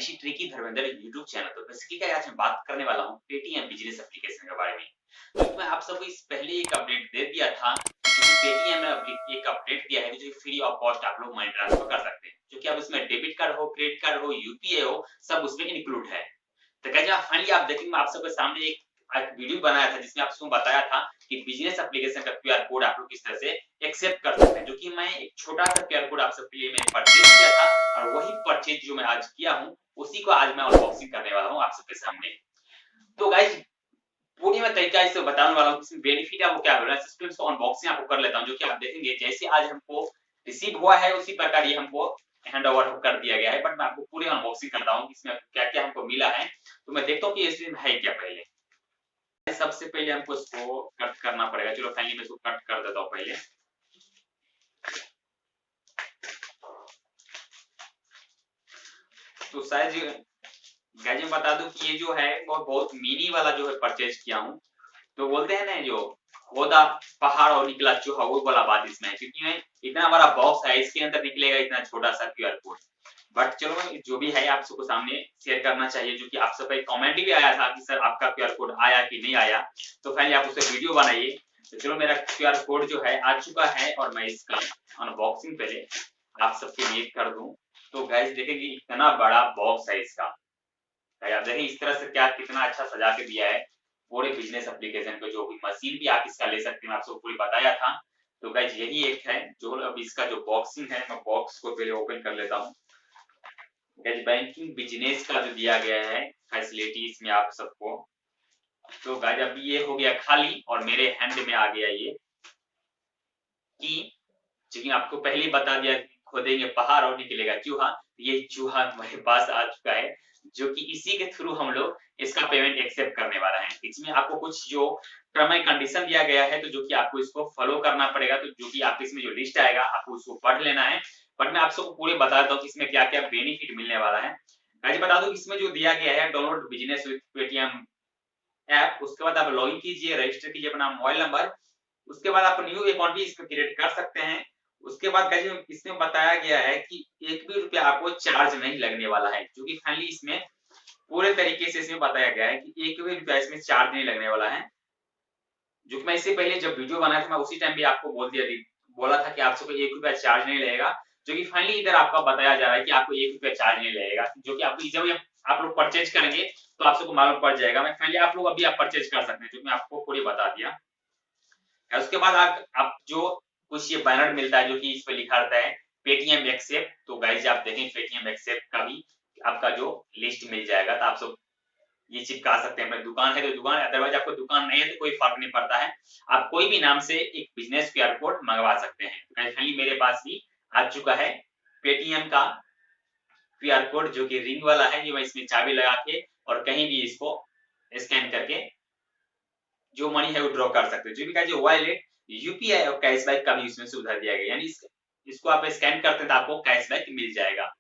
ऋषि tricky Dharmendra YouTube channel पर। Basically क्या आज मैं बात करने वाला हूँ पेटीएम बिजनेस एप्लीकेशन के बारे में। तो मैं आप सबको इस पहले एक अपडेट दे दिया था कि पेटीएम ने एक अपडेट दिया है जो फ्री ऑफ कॉस्ट आप लोग मनी ट्रांसफर कर सकते हैं, जो कि अब उसमें डेबिट कार्ड हो, क्रेडिट कार्ड हो, यूपीआई हो, सब उसमें इंक्लूड है। तो गाइस फाइनली आप देखेंगे मैं आप सबके सामने एक वीडियो बनाया था जिसमें आपको बताया था कि बिजनेस एप्लीकेशन का क्यूआर कोड आप लोग किस तरह से एक्सेप्ट कर सकते हैं, जो कि मैं एक छोटा सा क्यूआर कोड आप सबके लिए मैंने परचेज किया था और वही परचेज जो मैं आज किया हूं उसी को आज मैं अनबॉक्सिंग करने वाला हूं आप सबके सामने। तो गाइस पूरी मैं तरीका से बताने वाला हूं इसमें बेनिफिट आपको क्या होगा। सबसे पहले इसको अनबॉक्सिंग आपको कर लेता हूं, जो कि आप देखेंगे जैसे आज हमको रिसीव हुआ है उसी प्रकार ये हमको हैंड ओवर कर दिया गया है। बट मैं आपको पूरी अनबॉक्सिंग करता हूं इसमें क्या-क्या हमको मिला है। तो मैं देखता हूं कि इसमें है क्या पहले। सबसे पहले हमको इसको कट करना पड़ेगा। चलो फाइनली मैं इसको कट कर देता हूं पहले। तो शायद गाइस मैं बता दूं कि ये जो है वो बहुत मिनी वाला जो है परचेज किया हूं। तो बोलते हैं ना जो खोदा पहाड़ और निकला चूहा, वो वाला बात इसमें है, क्योंकि मैं इतना बड़ा बॉक्स है इसके अंदर निकलेगा इतना छोटा सा क्यूआर कोड। बट चलो जो भी है आप सबको सामने शेयर करना चाहिए, जो कि आप सबका एक कमेंट भी आया था कि सर आपका क्यूआर कोड आया कि नहीं आया। तो फाइनली आप उससे वीडियो बनाइए। तो चलो मेरा क्यूआर कोड जो है आ चुका है और मैं इसका अनबॉक्सिंग पहले आप सबके लिए कर दूं। तो गाइस देखेंगे इतना बड़ा बॉक्स है इसका। आप देखें इस तरह से क्या कितना अच्छा सजा के दिया है पूरे बिजनेस एप्लीकेशन को। जो भी मशीन भी आप इसका ले सकते हैं, मैं आपको पूरी बताया था। तो गाइस यही एक है जो अब इसका जो बॉक्सिंग है, मैं बॉक्स को पहले ओपन कर लेता हूं। गाइस बैंकिंग बिजनेस का जो दिया गया है फैसिलिटी इसमें आप सबको। तो गाइस अब ये हो गया खाली और मेरे हैंड में आ गया ये कि क्योंकि आपको पहले ही बता दिया खोदेंगे पहाड़ और निकलेगा चूहा। ये चूहा हमारे पास आ चुका है, जो कि इसी के थ्रू हम लोग इसका पेमेंट एक्सेप्ट करने वाला है। इसमें आपको कुछ जो टर्म एंड कंडीशन दिया गया है, तो जो कि आपको इसको फॉलो करना पड़ेगा। तो जो कि आप इसमें जो लिस्ट आएगा आपको उसको पढ़ लेना है। बट मैं आप सबको पूरे बता देता हूँ कि इसमें क्या-क्या बेनिफिट मिलने वाला है। गाइस बता दूं इसमें जो दिया गया है download business with Paytm app, उसके बाद आप लॉगिन कीजिए, रजिस्टर कीजिए अपना मोबाइल नंबर। उसके बाद आप न्यू अकाउंट भी इसमें क्रिएट कर सकते हैं। उसके बाद गाइस इसमें बताया गया है कि एक भी रुपया आपको चार्ज नहीं लगने वाला है, जो कि फाइनली इसमें पूरे तरीके से इसमें बताया गया है कि एक भी रुपया इसमें चार्ज नहीं लगने वाला है। जो कि मैं इससे पहले जब वीडियो बनाया था मैं उसी टाइम भी आपको बोला था कि आप सबको एक रुपया चार्ज नहीं लगेगा, जो कि फाइनली इधर आपका बताया जा रहा है कि आपको एक रुपया चार्ज नहीं लगेगा, जो कि आपको जब आप लोग परचेज करेंगे तो आप सबको मालूम पड़ जाएगा। मैं फाइनली आप लोग अभी आप परचेज कर सकते हैं, जो मैं आपको पूरी बता दिया। उसके बाद आप जो कुछ ये बैनर मिलता है जो कि इस पे लिखा रहता है पेटीएम एक्सेप्ट। तो गाइस आप देखें पेटीएम एक्सेप्ट का भी आपका जो लिस्ट मिल जाएगा, तो आप सब ये चिपका सकते हैं। अपनी दुकान है तो दुकान, अदरवाइज आपको दुकान नहीं है तो कोई फर्क नहीं पड़ता है, आप कोई भी नाम से एक बिजनेस क्यूआर कोड मंगवा सकते हैं। फाइनली मेरे पास भी आ चुका है पेटीएम का क्यूआर कोड, जो कि रिंग वाला है। ये मैं इसमें चाबी लगा के और कहीं भी इसको स्कैन करके जो मनी है वो ड्रॉ कर सकते हैं। जो भी का जो वॉलेट यूपीआई और कैशबैक का भी इसमें सुविधा दिया गया है, यानी इसको आप स्कैन करते हैं तो आपको कैशबैक मिल जाएगा।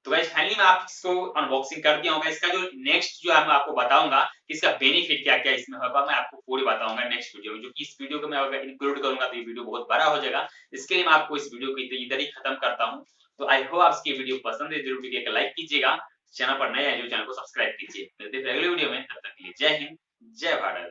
तो गाइस फाइनली मैं आप इसको अनबॉक्सिंग कर दिया हूँ। इसका जो नेक्स्ट जो है मैं आपको बताऊंगा कि इसका बेनिफिट क्या-क्या इसमें होगा, मैं आपको पूरी बताऊंगा नेक्स्ट वीडियो में। जो कि इस वीडियो को मैं अगर इंक्लूड करूंगा तो ये वीडियो बहुत बड़ा हो जाएगा। इसके लिए मैं आपको इस वीडियो को इधर ही खत्म करता हूँ। तो आई होप आपको ये वीडियो पसंद है, जरूर वीडियो को लाइक कीजिएगा। चैनल पर नए हैं जो चैनल को सब्सक्राइब कीजिए। मिलते हैं अगले वीडियो में, तब तक के लिए जय हिंद, जय भारत।